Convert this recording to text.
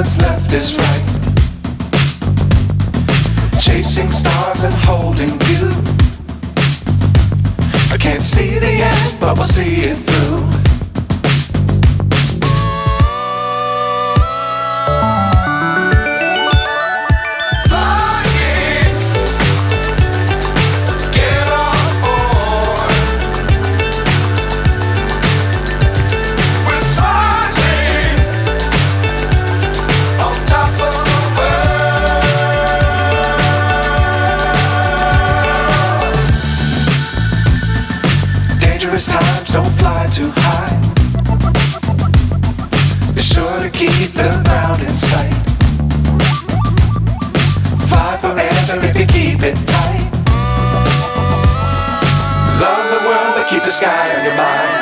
what's left is right. Chasing stars and holding you. I can't see the end, but we'll see it through. Times don't fly too high. Be sure to keep the ground in sight. Fly forever if you keep it tight. Love the world but keep the sky on your mind.